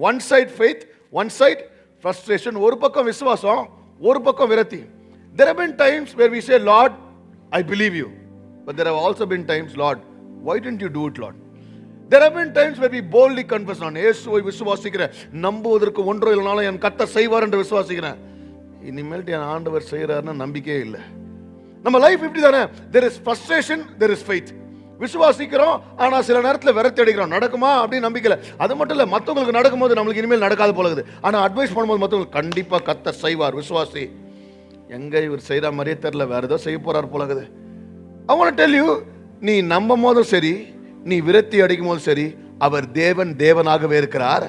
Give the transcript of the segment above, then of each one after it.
One side faith, one side frustration. ஒரு பக்கம் விசுவாசம், ஒரு பக்கம் விரக்தி. There have been times where we say, Lord, I believe you. But there have also been times, Lord, why didn't you do it, Lord? There have been times where we boldly confess, நான் இயேசுவை விசுவாசிக்கிறேன், நம்புவதற்கு ஒன்றோ இல்லைனாலும் என் கர்த்தர் செய்வார் என்று விசுவாசிக்கிறேன். இனிமேல்ட்டு என் ஆண்டவர் செய்கிறாருன்னா நம்பிக்கையே இல்லை. நம்ம லைஃப் இப்படி தானே. there is frustration, there is faith. விசுவாசிக்கிறோம், ஆனா சில நேரத்தில் விரக்தி அடிக்கிறோம். நடக்குமா அப்படின்னு நம்பிக்கல. அது மட்டும் இல்லை, மற்றவங்களுக்கு நடக்கும்போது நம்மளுக்கு இனிமேல் நடக்காது போல இருக்குது. ஆனா அட்வைஸ் பண்ணும்போது மற்றவங்களுக்கு கண்டிப்பா கர்த்தர் செய்வார், விசுவாசி. எங்க இவர் செய்யற மாதிரியே தெரியல, வேற ஏதோ செய்ய போறார் போல இருக்குது. I want to tell you, நீ நம்பும் போதும் சரி, நீ விரக்தி அடிக்கும் போதும் சரி, அவர் தேவனாகவே இருக்கிறார்.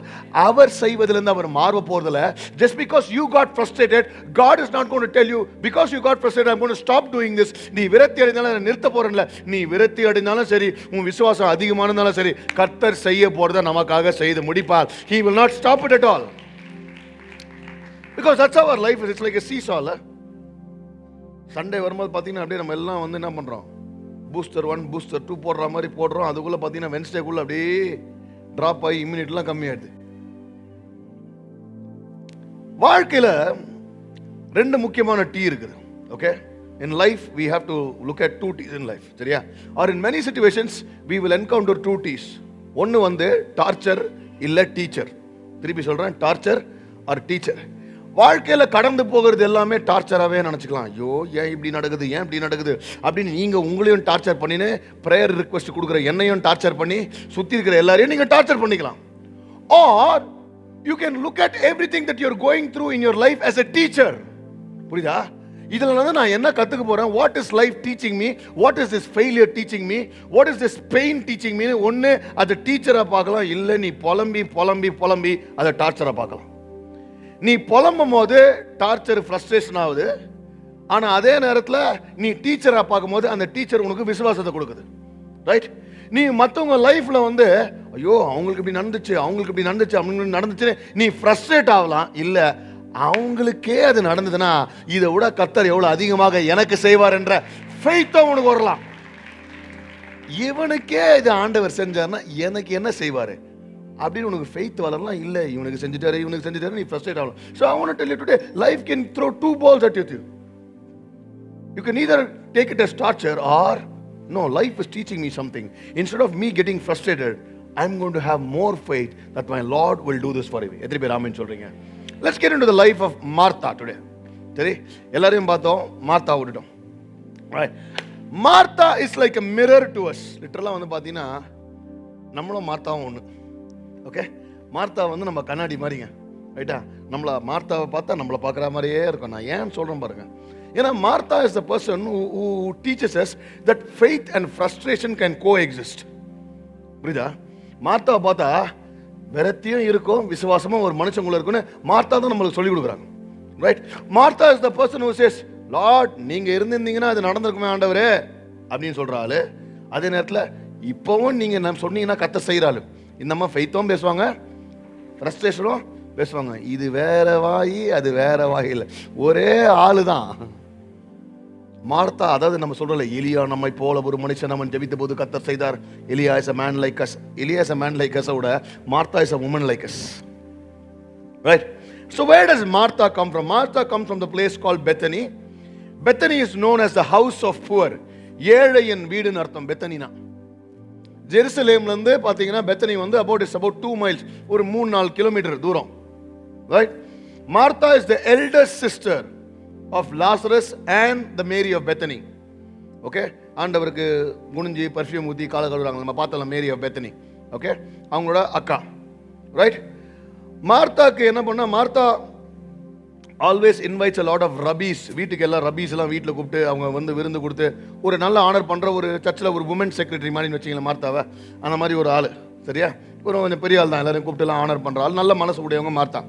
அவர் செய்வதிலிருந்து அவர் மாற போறதில்ல. Just because you got frustrated, God is not going to tell you, because you got frustrated, I'm going to stop doing this. நீ விரக்தி அடைந்தாலும் நிறுத்த போறேன்ல. நீ விரக்தி அடைந்தாலும் சரி, உன் விசுவாசம் அதிகமானதாலும் சரி, கர்த்தர் செய்ய போறத நமக்காக செய்து முடிப்பார். He will not stop it at all. Because that's how our life is. It's like a seesaw. Sunday வரும்போது பார்த்தீங்கன்னா அப்படியே நம்ம எல்லாம் வந்து என்ன பண்ணுறோம், பூஸ்டர் 1 பூஸ்டர் 2 போடுற மாதிரி போடுறோம். அதுக்குள்ளே பார்த்தீங்கன்னா வென்ஸ்டேக்குள்ளே அப்படியே ட்ராப் ஆகி இம்யூனிட்டிலாம் கம்மியாயிடுது. வாழ்க்கையில் 2 முக்கியமான டீ இருக்குது. Okay, in life we have to look at 2 teas in life. சரியா? or in many situations we will encounter 2 teas. ஒன்று வந்து டார்ச்சர் இல்லை டீச்சர். திருப்பி சொல்கிறேன், டார்ச்சர் ஆர் டீச்சர். வாழ்க்கையில் கடந்து போகிறது எல்லாமே டார்ச்சராகவே நினச்சிக்கலாம். ஐயோ ஏன் இப்படி நடக்குது, ஏன் இப்படி நடக்குது அப்படின்னு நீங்கள் உங்களையும் டார்ச்சர் பண்ணின்னு ப்ரேயர் ரிக்வெஸ்ட் கொடுக்குற என்னையும் டார்ச்சர் பண்ணி சுற்றி இருக்கிற எல்லாரையும் நீங்கள் டார்ச்சர் பண்ணிக்கலாம். Are you can look at every thing that your going through in your life as a teacher. புரியுதா? இதில் வந்து நான் என்ன கற்றுக்க போகிறேன், what is life teaching me, what is this failure teaching me, what is this pain teaching me. ஒன்று அதை டீச்சராக பார்க்கலாம், இல்லை நீ புலம்பி புலம்பி புலம்பி அதை டார்ச்சராக பார்க்கலாம். நீ புலம்பும் போது டார்ச்சர் ஃப்ரஸ்ட்ரேஷன் ஆகுது. ஆனால் அதே நேரத்தில் நீ டீச்சராக பார்க்கும்போது அந்த டீச்சர் உனக்கு விசுவாசத்தை கொடுக்குது. ரைட்? நீ மற்றவங்க லைஃப்பில் வந்து ஐயோ அவங்களுக்கு இப்படி நடந்துச்சு, அவங்களுக்கு இப்படி நடந்துச்சு, அவங்களுக்கு நடந்துச்சு, நீ ஃப்ரஸ்ட்ரேட் ஆகலாம். இல்லை, அவங்களுக்கே அது நடந்ததுன்னா இதை விட கர்த்தர் எவ்வளோ அதிகமாக எனக்கு செய்வார் என்ற ஃபெய்த்தும் உனக்கு வரலாம். இவனுக்கே இது ஆண்டவர் செஞ்சார்னா எனக்கு என்ன செய்வார் அப்படின்னு உனக்கு ஃபெய்த் வளரலாம். இல்லை, இவனுக்கு செஞ்சுட்டாரு, இவனுக்கு செஞ்சுட்டாரு, நீ ஃப்ரஸ்ட்ரேட் ஆகலாம். So I want to tell you today, life can throw 2 balls at you. You can either take it as torture or no, life is teaching me something. Instead of me getting frustrated, I'm going to have more faith that my Lord will do this for me. எத்தனை பேர் ஆமென் சொல்றீங்க? Let's get into the life of Martha today. சரி, எல்லாரையும் பார்த்தோம், Martha விட்டுட்டோம். Right? Martha is like a mirror to us. லிட்டரலாக வந்து பார்த்தீங்கன்னா நம்மளும் மார்த்தாவும் ஒன்று. ஓகே, மார்த்தா வந்து நம்ம கண்ணாடி மாதிரிங்க. ரைட்டா? மார்த்தாவை பார்த்தா நம்மளை பார்க்குற மாதிரியே இருக்கும். நான் ஏன் சொல்கிறேன் பாருங்க. ஏன்னா Martha is the person who teaches us that faith and frustration can coexist. புரியுதா? மார்த்தாவை பார்த்தா விரக்தியும் இருக்கும், விசுவாசமும் ஒரு மனுஷங்களும் இருக்குன்னு மார்த்தா தான் நம்மளுக்கு சொல்லிக் கொடுக்குறாங்க. Right? Martha is the person who says, lord நீங்கள் இருந்திருந்தீங்கன்னா அது நடந்திருக்குமே ஆண்டவரே அப்படின்னு சொல்கிறாள். அதே நேரத்தில் இப்போவும் நீங்கள் நம்ம சொன்னீங்கன்னா கர்த்தர் செய்கிறாள். இந்த மாதிரி ஃபெய்த்தும் பேசுவாங்க, ஃப்ரஸ்ட்ரேஷனும் பேசுவாங்க. இது வேற வாயி, அது வேற வாயில், ஒரே ஆளு தான் மார்த்தா. அதாவது நம்ம சொல்றோம்ல, எலியா நம்மை போல ஒரு மனுஷன் நம்ம ஜெபித்த போது கர்த்தர் செய்தார். Elijah is a man like us. Elijah is a man like us ஓட Martha is a woman like us. Right? So where does Martha come from? Martha comes from the place called Bethany. Bethany is known as the house of poor. ஏழையின் வீடுன்னு அர்த்தம் பெத்தனினா. ஜெருசலேம்லேருந்து பார்த்தீங்கன்னா Bethany வந்து about 2 miles, ஒரு 3-4 kilometre தூரம். Right? Martha is the eldest sister of Lazarus and the Mary of Bethany. Okay, ஆண்டவருக்கு குனிஞ்சி perfume ஊற்றி காலை கழுவுறாங்க, நம்ம பார்த்தோம்ல, மேரி ஆஃப் பெத்தனி. ஓகே, அவங்களோட அக்கா. ரைட்? மார்த்தாக்கு என்ன பண்ணா, Martha always invites a lot of rabbis. வீட்டுக்கு எல்லாம் ரபீஸ் எல்லாம் வீட்டில் கூப்பிட்டு அவங்க வந்து விருந்து கொடுத்து ஒரு நல்ல ஆனர் பண்ணுற ஒரு சர்ச்சில் ஒரு உமன் செக்ரட்டரி மாதிரி வச்சிங்களேன் மார்த்தாவை. அந்த மாதிரி ஒரு ஆள். சரியா? ஒரு கொஞ்சம் பெரிய ஆள் தான், எல்லாரும் கூப்பிட்டுலாம் ஆனர் பண்ணுற ஆள், நல்ல மனசு உடையவங்க Martha.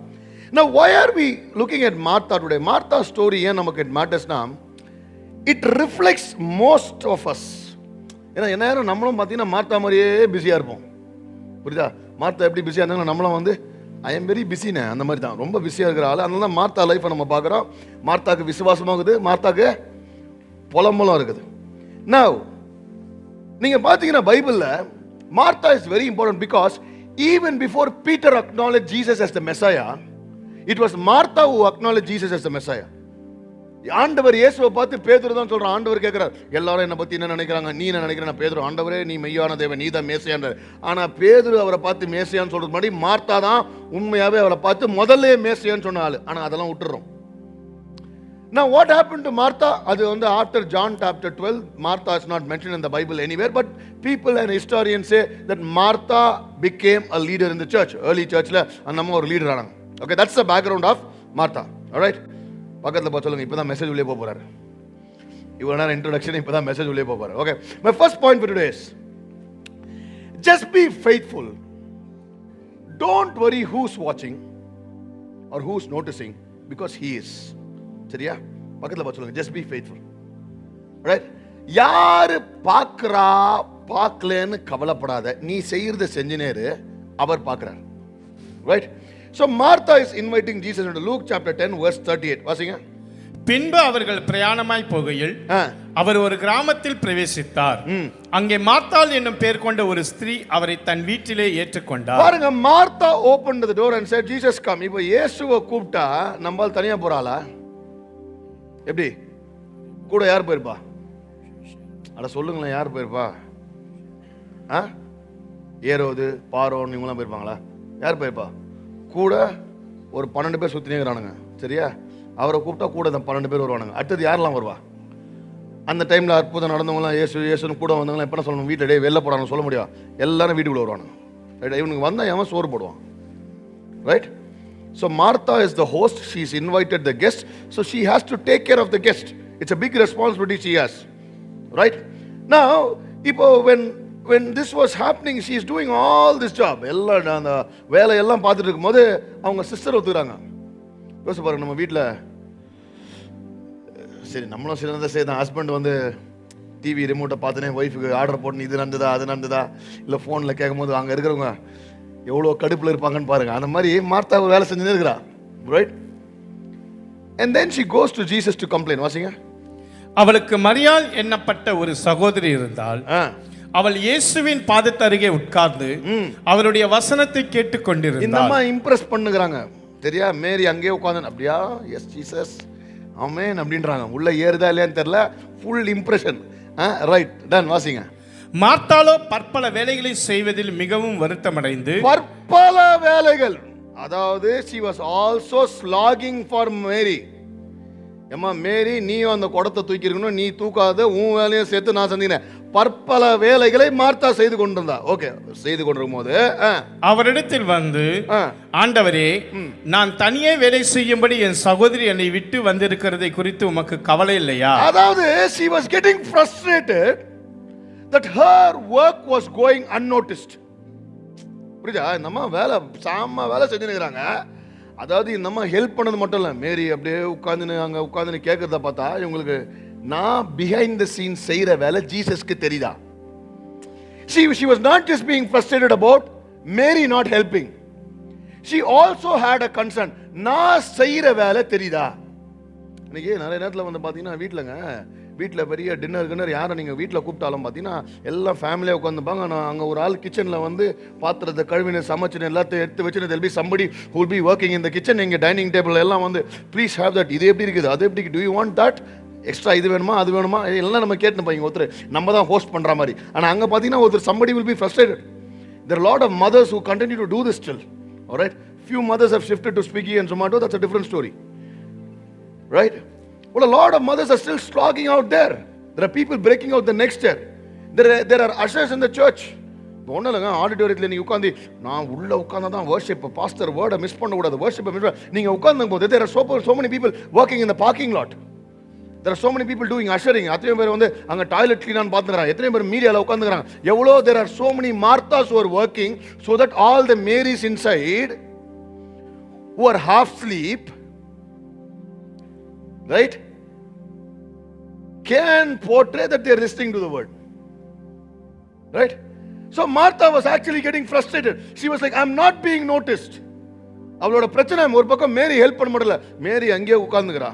Now why are we looking at Martha today? Martha story ஏன் நமக்கு it matters னா, it reflects most of us. ஏன்னா என்ன நேரம் நம்மளும் பார்த்தீங்கன்னா மார்த்தா மாதிரியே பிஸியாக இருப்போம். புரியுதா? மார்த்தா எப்படி பிஸியாக இருந்தாலும் நம்மளும் வந்து ஐ எம் வெரி பிஸினே அந்த மாதிரி தான், ரொம்ப பிஸியாக இருக்கிற ஆள். அதனால தான் மார்த்தா லைஃப்பை நம்ம பார்க்குறோம். மார்த்தாக்கு விசுவாசமாகுது, மார்த்தாக்கு புலம்பலம் இருக்குது. Now நீங்கள் பார்த்தீங்கன்னா பைபிளில் Martha is very important because even before Peter acknowledged Jesus as the Messiah, it was Martha who acknowledged Jesus as the Messiah. ஆண்டவர் இயேசுவை பார்த்து பேதுரு தான் சொல்றான். ஆண்டவர் கேட்கிறார், எல்லாரும் என்ன பத்தி என்ன நினைக்கிறாங்க, நீ என்ன நினைக்கிற? பேதுரு, ஆண்டவரே நீ மெய்யான தேவன், நீ தான் மேசியான்றார். ஆனா பேதுரு அவரை பார்த்து மேசியான்னு சொல்றது முன்னாடி மார்த்தா தான் உண்மையாவே அவரை பார்த்து முதல்ல மேசியான்னு சொன்ன ஆளு. ஆனா அதெல்லாம் விட்டுறோம். Now what happened to Martha? அது வந்து after John chapter 12, Martha is not mentioned in the Bible anywhere, but people and historians say that Martha became a leader in the church. Early churchல அந்த அம்மா ஒரு லீடர் ஆனாங்க. Okay, that's the background of Martha. All right, பக்கத்துல பார்த்து சொல்லுங்க, இப்பதான் message உள்ளே போக போறாரு. இவ்வளவு நேரம் இன்ட்ரோடக்ஷன், இப்பதான் மெசேஜ் உள்ளே போக போறாரு. Okay, my first point for today is just be faithful. Don't worry who's watching or who's noticing, because he is. சரியா? பக்கத்துல பார்த்து சொல்லுங்க, just be faithful. Right? யாரு பார்க்கறா பார்க்கலன்னு கவலைப்படாத, நீ செய்யறத செஞ்சினேரு, அவர் பார்க்கறார். Right? So Martha is inviting Jesus into Luke chapter 10 verse 38. வாசிங்க. பின்பு அவர்கள் பிரயாணமாய் போகையில் அவர் ஒரு கிராமத்தில் பிரவேசித்தார். அங்கே மார்த்தாள் என்னும் பெயர் கொண்ட ஒரு ஸ்திரீ அவரை தன் வீட்டிலே ஏற்றுக்கொண்டார். பாருங்க, Martha opened the door and said, Jesus come. இப்போ இயேசுவை கூப்பிட்டா நம்மால் தனியா போறாளா? எப்படி? கூட யார் போயிருப்பா? அட சொல்லுங்களேன், யார் போயிருப்பா? ஏரோது, பாரோன் இவங்களாம் போயிருப்பாங்களா? யார் போயிருப்பா? கூட ஒரு 12 பேர் சுத்தினே இருக்கிறானுங்க. சரியா? அவரை கூப்பிட்டா கூட 12 பேர் வருவானுங்க. அடுத்தது யாரெல்லாம் வருவா? அந்த டைம்ல அற்புதம் நடந்தவங்களாம் இயேசு இயேசுன்னு கூட வந்தவங்களாம் எப்போ சொல்லணும், வீட்டில் டே வெளில போடான்னு சொல்ல முடியும். எல்லாரும் வீட்டுக்குள்ள வருவானுங்க. ரைட்? இவனுக்கு வந்தா எவன் சோறு போடுவான்? Right? So Martha is the host. She's invited the guest, so she has to take care of the guest. It's a big responsibility she has. Right? Now, when this was happening, she is doing all this job. எல்லாம் அந்த வேலை எல்லாம் பார்த்துட்டு இருக்கும்போது அவங்க sister ஒத்துக்கிறாங்க. யோசிச்சு பாருங்க, நம்ம வீட்டில் சரி நம்மளும் சிறந்த செய்தான், ஹஸ்பண்ட் வந்து டிவி ரிமோட்டை பார்த்துனே ஒய்ஃபுக்கு ஆர்டர் போட்டு இது நடந்ததா அது நடந்ததா இல்லை ஃபோனில் கேட்கும் போது அங்கே இருக்கிறவங்க எவ்வளோ கடுப்பில் இருப்பாங்கன்னு பாருங்க. அந்த மாதிரி மார்த்தா ஒரு வேலை செஞ்சுனே இருக்கிறா. Right? And then she goes to Jesus to complain. வாசிங்க. அவளுக்கு மரியாள் எண்ணப்பட்ட ஒரு சகோதரி இருந்தாள். அவள் இயேசுவின் பாதத்தருகே உட்கார்ந்து அவருடைய வசனத்தை கேட்டுக் கொண்டிருந்தாள். இந்த அம்மா இம்ப்ரெஸ் பண்ணுகிறாங்க. சரியா? மேரி அங்கேயே உட்கார்ந்து அப்படியா எஸ் ஜீசஸ் ஆமென் அப்படின்றாங்க. உள்ள ஏறுதா இல்லையான்னு தெரியல, ஃபுல் இம்ப்ரெஷன். Right, ton. வாசிங்க. மார்த்தாளோ பற்பல வேலைகளை செய்வதில் மிகவும் வருத்தமடைந்து, பற்பல வேலைகள், அதாவது she was also slogging for Mary. ஏமா மேரி, நீயும் அந்த குடத்தை தூக்கி இருக்கணும், நீ தூக்காத, உன் வேலையை சேர்த்து நான் செஞ்சேன். பற்பல வேலைகளை மார்த்தா செய்து கொண்டிருந்தா. ஓகே, செய்து கொண்டிருக்கும் போது அவரிடத்தில் வந்து, ஆண்டவரே, நான் தனியே வேலை செய்யும்படி என் சகோதரி என்னை விட்டு வந்திருக்கிறதை குறித்து உமக்கு கவலை இல்லையா? அதாவது she was getting frustrated that her work was going unnoticed. புரியுதா? நம்ம வேலை சாம வேலை செஞ்சுருக்கிறாங்க. அதாவது நம்ம ஹெல்ப் பண்ணது மட்டும் இல்லை, மேரி அப்படியே உட்காந்துன்னு அங்கே உட்காந்துன்னு கேட்கறத பார்த்தா இவங்களுக்கு நான் பிஹைண்ட் த சீன் செய்கிற வேலை ஜீசஸ்க்கு தெரியுதா? She was not just being frustrated about Mary not helping. She also had a concern. நான் செய்கிற வேலை தெரியுதா? இன்னைக்கு நிறைய நேரத்தில் வந்து பார்த்தீங்கன்னா வீட்டில் பெரிய டின்னர் யாரை நீங்கள் வீட்டில் கூப்பிட்டாலும் பார்த்தீங்கன்னா எல்லாம் ஃபேமிலியாக உட்காந்துப்பாங்க. நான் அங்கே ஒரு ஆள் கிச்சனில் வந்து பாத்திரத்தை கழுவின சமைச்சின்னு எல்லாத்தையும் எடுத்து வச்சுன்னு there'll be somebody who will be working in the kitchen. எங்கள் டைனிங் டேபிள் எல்லாம் வந்து ப்ளீஸ் ஹேவ் தட், இது எப்படி இருக்குது, அது எப்படி, do you want that, extra இது வேணுமா அது வேணுமா, எல்லாம் நம்ம கேட்டுப்போம். இங்கே ஒருத்தர் நம்ம தான் ஹோஸ்ட் பண்ணுற மாதிரி. ஆனால் அங்கே பார்த்தீங்கன்னா ஒருத்தர் somebody will be frustrated. There are a lot of mothers who continue to do this still. All right? Few mothers have shifted to Swiggy and Zomato. That's a different story. Right? But a lot of mothers are still slogging out there. There are people breaking out the next year. There are ushers in the church. ஒன்றும் இல்லைங்க, ஆடிட்டோரியத்தில் நீங்கள் உட்காந்து நான் உள்ளே உட்காந்தா தான் worship, pastor வேர்டை miss பண்ணக்கூடாது, வர்ஷிப்பை மிஸ் பண்ண நீங்கள் உட்காந்தும் போது there are so many people working in the parking lot. There are so many people doing ushering. அத்தனை பேர் வந்து அங்கே டாய்லெட் கிளீனான்னு பார்த்துக்கிறாங்க, எத்தனை பேர் மீடியாவில் உட்காந்துக்கிறாங்க. எவ்வளோ there are so many Marthas who are working so that all the Marys inside who are half asleep, right, can portray that they are listening to the word. Right? So Martha was actually getting frustrated. She was like, I'm not being noticed. அவளோட பிரச்சனை ஒரு பக்கம் மேரி help பண்ண முடியல. மேரி அங்கேயே உட்கார்ந்துக்கிறா.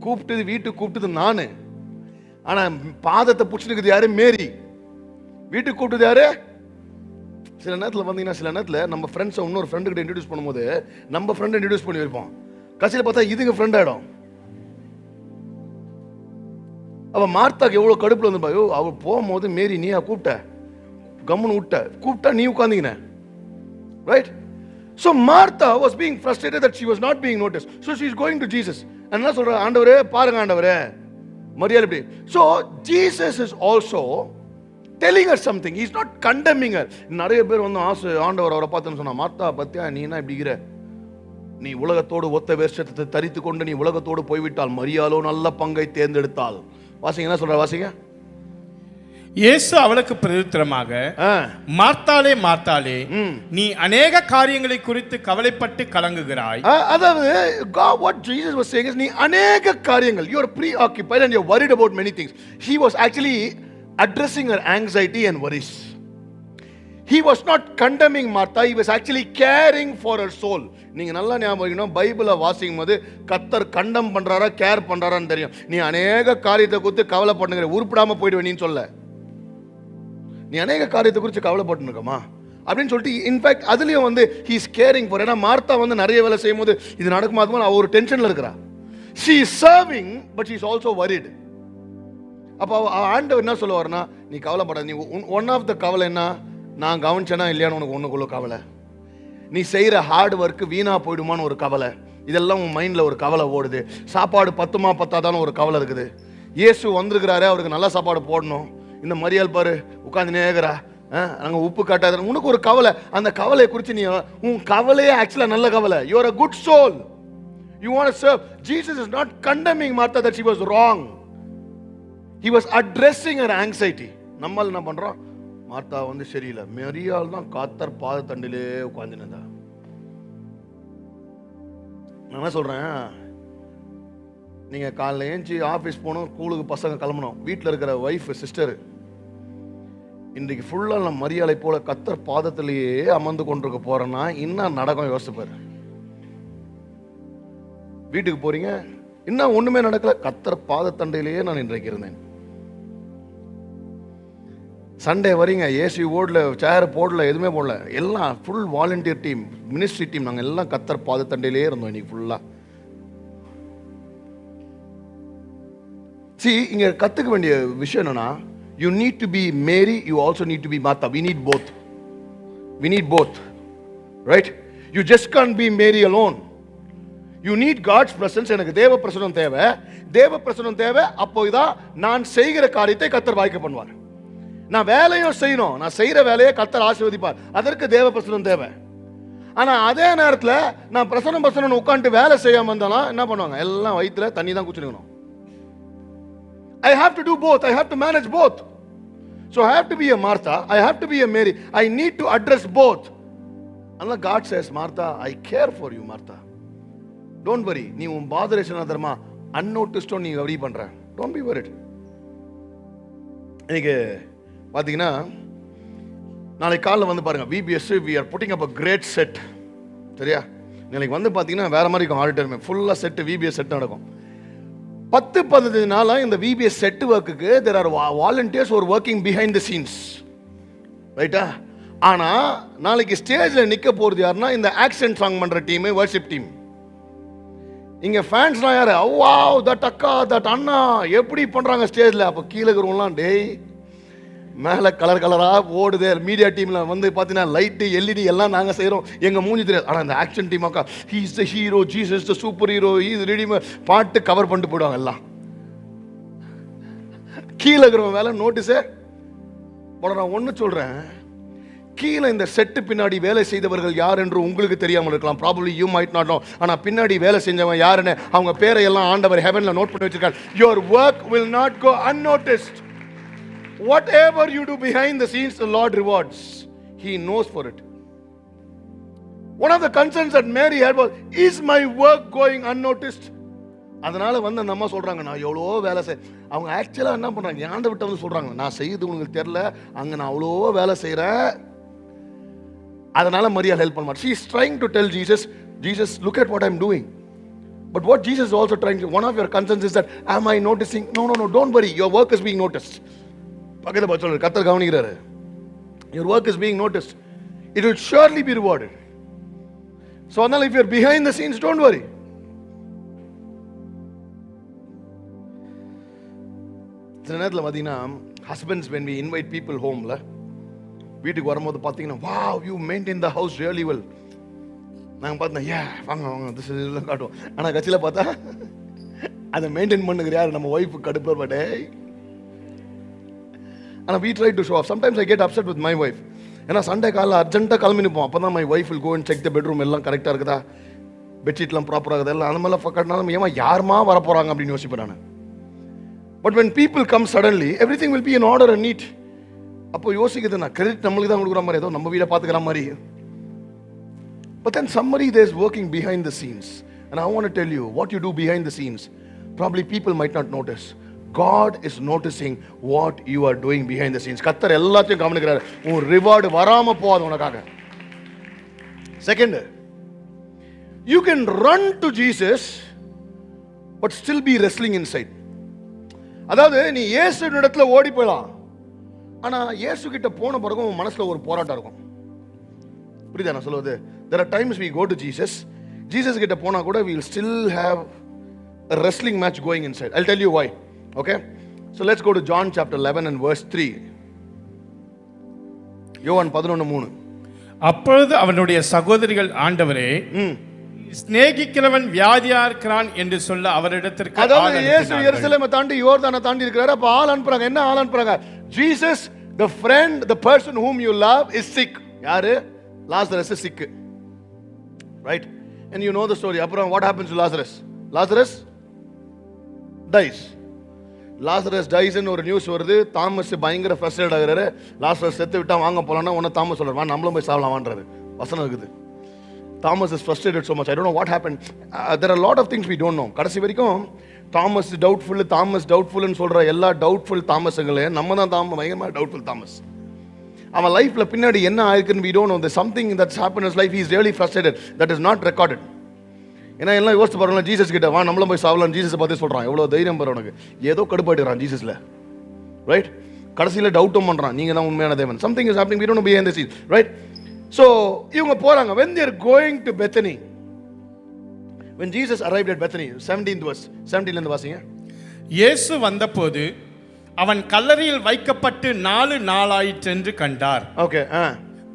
கூப்பிட்டது வீட்டுக்கு கூப்பிட்டது நானு. ஆனா பாதத்தை புடிச்சிருக்குது யாரு? மேரி. வீட்டுக்கு கூப்பிட்டது யாரு? சில நேரத்தில் பார்த்தீங்கன்னா, சில நேரத்தில் நம்ம ஃப்ரெண்ட்ஸை இன்னொரு ஃப்ரெண்டுக்கிட்ட இன்ட்ரடியூஸ் பண்ணும்போது நம்ம ஃப்ரெண்டை இன்ட்ரடியூஸ் பண்ணி வைப்போம். கடைசியில் பார்த்தா இதுங்க ஃப்ரெண்ட் ஆகிடும். அவள் மார்த்தாக்கு எவ்வளோ கடுப்பில் வந்து பாயோ, அவள் போகும்போது மேரி நீயா கூப்பிட்ட, கம்முன்னு கூப்பிட்டா நீ உட்காந்துக்கின, right? So Martha was being frustrated that she was not being noticed. So she is going to Jesus. And என்ன சொல்றா, ஆண்டவரே பாருங்க ஆண்டவரே மரியாதை எப்படி. So Jesus is also telling her something. He is not condemning her. நிறைய பேர் வந்து ஆண்டவர் அவரை பார்த்துன்னு சொன்னா, மார்த்தா பத்தியா நீ என்ன இப்படி இருக்கிற, நீ உலகத்தோடு ஒத்த வேஷத்தை தரித்து கொண்டு நீ உலகத்தோடு போய்விட்டால், மரியாளோ நல்ல பங்கை தேர்ந்தெடுத்தால். வாசிங்க என்ன சொல்ற, வாசிங்க. இயேசு அவளுக்கு பிரதித்திரமாக, மார்த்தாளே மார்த்தாளே, நீ அநேக காரியங்களை குறித்து கவலைப்பட்டு கலங்குகிறாய். அதாவது what Jesus was saying is, நீ அநேக காரியங்கள், you are preoccupied and you are worried about many things. He was actually addressing her anxiety and worries. He was not condemning Martha, he was actually caring for her soul. நீங்க நல்லா ஞாபகம் வைக்கணும், பைபிளை வாசிக்கும் போது கர்த்தர் கண்டம் பண்றாரா கேர் பண்றாரான்னு தெரியும். நீ அநேக காரியத்தை குறித்து கவலைப்படுங்கிற, உருப்படாம போயிடுவேன் நீ சொல்ல, நீ அநேக காரியத்தை குறித்து கவலைப்பட்டு இருக்கமா அப்படின்னு சொல்லிட்டு, இன்ஃபேக்ட் அதுலயும் வந்து he is caring for. ஏன்னா மார்த்தா வந்து நிறைய வேலை செய்யும் போது இது நடக்குமா, அவ ஒரு டென்ஷன்ல இருக்கிறா. she is serving but she is also worried. அப்போ ஆண்டவர் என்ன சொல்லுவார்னா, நீ கவலைப்படாத, நீ ஒன் ஆஃப் த கவலை என்ன, நான் கவனிச்சேனா இல்லையான்னு உனக்கு ஒண்ணுக்குள்ள கவலை, நீ செய்யற ஹார்ட் ஒர்க் வீணா போயிடுமான்னு ஒரு கவலை, இதெல்லாம் உன் மைண்ட்ல ஒரு கவலை ஓடுது. சாப்பாடு பத்துமா பத்தாதான்னு ஒரு கவலை இருக்குது. இயேசு வந்திருக்கிறாரு, அவருக்கு நல்ல சாப்பாடு போடணும், இந்த மரியாள் பாரு உட்காந்து நேகரா, அங்கே உப்பு காட்டாத, உனக்கு ஒரு கவலை. அந்த கவலையை குறித்து நீ, உன் கவலையே ஆக்சுவலாக நல்ல கவலை. You are a good soul, you want to serve. Jesus is not condemning Martha that she was wrong, he was addressing her anxiety. நம்மால் என்ன பண்றோம், மார்த்தா வந்து சரியில்லை, மரியாள் தான் கர்த்தர் பாத தண்டிலே உட்கார்ந்துனதா. நான் என்ன சொல்றேன், நீங்க காலைல ஏஞ்சி ஆஃபீஸ் போகணும், ஸ்கூலுக்கு பசங்க கிளம்பணும், வீட்டில் இருக்கிற ஒய்ஃப் சிஸ்டர் இன்றைக்கு ஃபுல்லாக நம்ம மரியாதை போல கர்த்தர் பாதத்திலேயே அமர்ந்து கொண்டிருக்க போறேன்னா இன்னும் நடக்கும் யோசிப்பாரு. வீட்டுக்கு போறீங்க, இன்னும் ஒண்ணுமே நடக்கல, கர்த்தர் பாதத்தண்டையிலேயே நான் இன்றைக்கு இருந்தேன். சண்டே வரீங்க, ஏசி ஓடல, சேர் போடல, எதுவுமே போடல, எல்லாம் full volunteer team, ministry team, நாங்கள் எல்லாம் கர்த்தர் பாதத்தண்டையிலேயே இருந்தோம் இன்னைக்கு ஃபுல்லா. See, இங்க கத்துக்க வேண்டிய விஷயம் என்னன்னா, you need to be Mary, you also need to be Martha. We need both. We need both. Right? You just can't be Mary alone. You need God's presence. எனக்கு தேவ பிரசன்னம் தேவை, தேவ பிரசன்னம் தேவை. அப்போதான் நான் செய்கிற காரியத்தை கர்த்தர் வாய்க்க பண்ணுவார். நான் வேலையும் செய்யணும், நான் செய்யற வேலையை கர்த்தர் ஆசீர்வதிப்பார், அதற்கு தேவ பிரசன்னம் தேவை. ஆனா அதே நேரத்தில் நான் பிரசன்னம் உட்காந்து வேலை செய்யாம இருந்தாலும் என்ன பண்ணுவாங்க, எல்லாம் வயிற்றுல தண்ணி தான் குடிச்சிருக்கணும். I have to do both. I have to manage both. So I have to be a Martha, I have to be a Mary. I need to address both. And God says, Martha, I care for you, Martha. Don't worry. நீ உன் botheration adharma unnoticed நீ worry பண்ற. Don't be worried. இன்னைக்கு பாத்தீங்கன்னா, நாளைக்கு காலைல வந்து பாருங்க, VBS we are putting up a great set. சரியா? நாளைக்கு வந்து பாத்தீங்கன்னா வேற மாதிரி இருக்கும், ஆடிட்டோரியம் ஃபுல்லா செட், VBS செட் நடக்கும். 10-15 நாளா இந்த VBS செட் ஒர்க்குக்கு there are volunteers who are working behind the scenes, ரைட்டா? ஆனா நாளைக்கு ஸ்டேஜ்ல நிக்க போறது யாருன்னா, இந்த ஆக்ஷன் சாங் பண்ற டீம், வர்ஷிப் டீம். இங்க ஃபேன்ஸ்லாம் யாரு, வாவ் தட் அக்கா தட் அண்ணா எப்படி பண்றாங்க ஸ்டேஜ்ல. அப்ப கீழே இருக்கிறவங்கலாம் டேய் மேலே கலர் கலரா ஓடுது. மீடியா டீம்ல வந்து பார்த்தீங்கன்னா லைட்டு LED எல்லாம் நாங்கள் செய்கிறோம், எங்கள் மூஞ்சி தெரியாது. ஆனால் அந்த ஆக்ஷன் டீம் அக்கா, he is the hero, Jesus the super hero, இது ரெடி பாட்டு கவர் பண்ணிட்டு போயிடுவாங்க எல்லாம். கீழே இருக்கிறவங்க வேலை நோட்டீஸே போட. நான் ஒன்று சொல்கிறேன், கீழே இந்த செட்டு பின்னாடி வேலை செய்தவர்கள் யார் என்று உங்களுக்கு தெரியாமல் இருக்கலாம், probably you might not know. ஆனால் பின்னாடி வேலை செஞ்சவங்க யாருன்னு அவங்க பேரை எல்லாம் ஆண்டவர் ஹெவன்ல நோட் பண்ணி வச்சிருக்காங்க. Your work will not go unnoticed. Whatever you do behind the scenes, the Lord rewards. He knows for it. One of the concerns that Mary had was, is my work going unnoticed? அதனால வந்து அந்த அம்மா சொல்றாங்க, நான் எவ்வளோ வேலை செய். அவங்க ஆக்சுவலா என்ன பண்றாங்க, ஆண்டை விட்டு வந்து சொல்றாங்க, நான் செய்யுது உங்களுக்கு தெரியல, அங்க நான் அவ்வளோ வேலை செய்யறேன், அதனால மரியாள் ஹெல்ப் பண்ண மாட்டேன். She is trying to tell Jesus, look at what I'm doing. But what Jesus is also trying to, one of your concerns is that, am I noticing? No, don't worry, your work is being noticed. பக்கத்தில் பார்த்து சொல்றாரு, கர்த்தர் கவனிக்கிறாரு. Your work is being noticed. it will surely be rewarded. So if you're behind the scenes, don't worry. சில நேரத்தில் பார்த்தீங்கன்னா husbands when we invite people homeல வீட்டுக்கு வரும்போது பார்த்தீங்கன்னா wow you maintain the house really well. நாங்கள் பார்த்தோம் வாங்க வாங்க திஸ் இதெல்லாம் காட்டுவோம். ஆனால் கட்சியில் பார்த்தா அதை மெயின்டைன் பண்ணுங்கிற யார் நம்ம ஒய்ஃபு கடுப்பு பட்டே. ஆனால் we try to show off. Sometimes I get upset with my wife. ஏன்னா சண்டே காலையில் அர்ஜென்ட்டாக கிளம்பி நிற்போம். அப்போ தான் my wife will go and check the bedroom எல்லாம் கரெக்டாக இருக்குதா, பெட்ஷீட்லாம் ப்ராப்பராக இருக்குதா, எல்லாம் அந்த மாதிரிலாம் கட்டினாலும் ஏமா யாருமா வரப்போகிறாங்க அப்படின்னு யோசிப்பேன் நான். But when people come suddenly, everything will be in order and neat. அப்போ யோசிக்குது நான் கிரெடிட் நம்மளுக்கு தான் கொடுக்குற மாதிரி, ஏதோ நம்ம வீடை பார்த்துக்கிற மாதிரி. But then somebody there is working behind the scenes. And I want to tell you, what you do behind the scenes, probably people might not notice. God is noticing what you are doing behind the scenes. கர்த்தர் எல்லாத்தையும் கவனிக்கிறார். உன் reward வராம போகாது உனக்காக. Second, you can run to Jesus but still be wrestling inside. அதாவது நீ இயேசு இடத்துல ஓடி போயலாம், ஆனா இயேசு கிட்ட போன பிறகு உன் மனசுல ஒரு போராட்டம் இருக்கும். புரியுதா நான் சொல்லுவது? There are times we go to Jesus கிட்ட போனா கூட we will still have a wrestling match going inside. I'll tell you why. Okay, so let's go to John chapter 11 and verse 3. யோவான் 11:3. அப்பொழுது அவனுடைய சகோதரிகள், ஆண்டவரே, சிநேகிக்கிறவன் வியாதியா இருக்கிறான் என்று சொல்ல அவரிடத்திற்கு, அதாவது இயேசு எருசலேமை தாண்டி யோர்தானை தாண்டி இருக்கிறாரு. அப்ப ஆள் அனுப்புறாங்க. என்ன ஆள் அனுப்புறாங்க? Jesus, the friend, the person whom you love is sick. யாரு? Lazarus is sick, right? And you know the story. அப்புறம் what happens to Lazarus? Lazarus dies. Lazarus dies ன்னு ஒரு நியூஸ் வருது. தாமஸ் பயங்கர ஃப்ரஸ்ட்ரேட் ஆகுறாரு. லாசரஸ் செத்து விட்டா வாங்க போலாம்னா உடனே தாமஸ் சொல்றாரு, வா நம்மளும் போய் சாவலாம்ன்றாரு. வசனம் இருக்குது. Thomas is frustrated so much. I don't know what happened. There are a lot of things we don't know. கடைசி வரைக்கும் தாமஸ் டவுட்ஃபுல் ன்னு சொல்ற எல்லா டவுட்ஃபுல் தாமஸ்ங்களே நம்ம தான் பயங்கரமா டவுட்ஃபுல் தாமஸ். அவன் லைஃப்ல பின்னாடி என்ன ஆயிருக்குன்னு we don't know. There's something that's happened in his life. He is really frustrated. That is not recorded. ஏன்னா எல்லாம் யோசிச்சு பாருங்க, ஜீசஸ் கிட்ட வா நம்மளும் போய் சாவலாம் ஜீசஸை பார்த்து சொல்றான். எவ்வளவு தைரியம் பாரு உனக்கு. ஏதோ கடுப்பாயிடுறான் ஜீசஸ்ல, ரைட்? கடைசியில டவுட்டும் பண்றான், நீங்க தான் உண்மையான தேவன். Something is happening. We don't know behind the scenes, right? So இவங்க போறாங்க. When they are going to Bethany, when Jesus arrived at Bethany, 17th verse, 17ல இருந்து வாசிங்க. இயேசு வந்தபோது அவன் கல்லறையில் வைக்கப்பட்டு 4 நாளாயிற்று என்று கண்டார். ஓகே.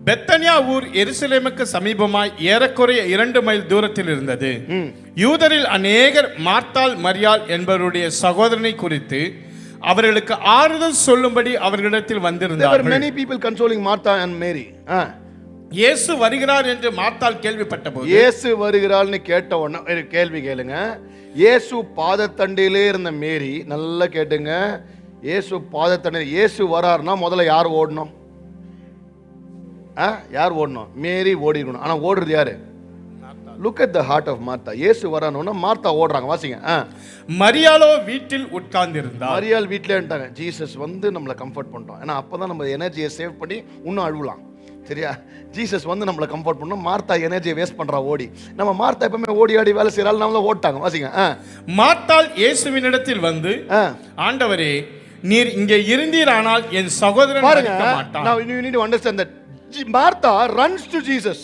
பெத்தனியா ஊர் எருசலேமுக்கு சமீபமாய் ஏறக்குறைய 2 மைல் தூரத்தில் இருந்தது. யூதரில் அநேகர் மார்த்தாள் மரியாள் என்பவருடைய சகோதரனை குறித்து அவர்களுக்கு ஆறுதல் சொல்லும்படி அவர்களிடத்தில் வந்திருந்தார்கள். There were many people consoling Martha and Mary. இயேசு வருகிறார் என்று மார்த்தாள் கேள்விப்பட்டபோது, இயேசு வருகிறாள்னு கேட்ட உடனே கேள்வி கேளுங்க. இயேசு பாதத்தண்டிலே இருந்த மேரி, நல்லா கேட்டுங்க, இயேசு பாதத்தண்டில் இயேசு வராருன்னா முதல்ல யார் ஓடணும்? யார் ஓடணும்? மேரி ஓடிக்கணும். ஆனா ஓடுறது யாரு? Look at the heart of Martha. இயேசு வரானோன்னா மார்த்தா ஓடுறாங்க. வாசிங்க. மரியாளோ வீட்டில் உட்கார்ந்திருந்தார். மரியாள் வீட்டிலே இருந்தாங்க. ஜீசஸ் வந்து நம்மளை கம்ஃபர்ட் பண்ணிட்டோம். ஏன்னா அப்பதான் நம்ம எனர்ஜியை சேவ் பண்ணி இன்னும் அழுவலாம். சரியா? ஜீசஸ் வந்து நம்மளை கம்ஃபர்ட் பண்ணோம். மார்த்தா எனர்ஜியை வேஸ்ட் பண்றா ஓடி. நம்ம மார்த்தா எப்பவுமே ஓடி ஆடி வேலை செய்யறாள், நம்மள ஓட்டாங்க. வாசிங்க. மார்த்தாள் இயேசுவினிடத்தில் வந்து, ஆண்டவரே, நீர் இங்கே இருந்தீரானால் என் சகோதரன் மரிக்க மாட்டான். Now you need to understand that Martha runs to Jesus.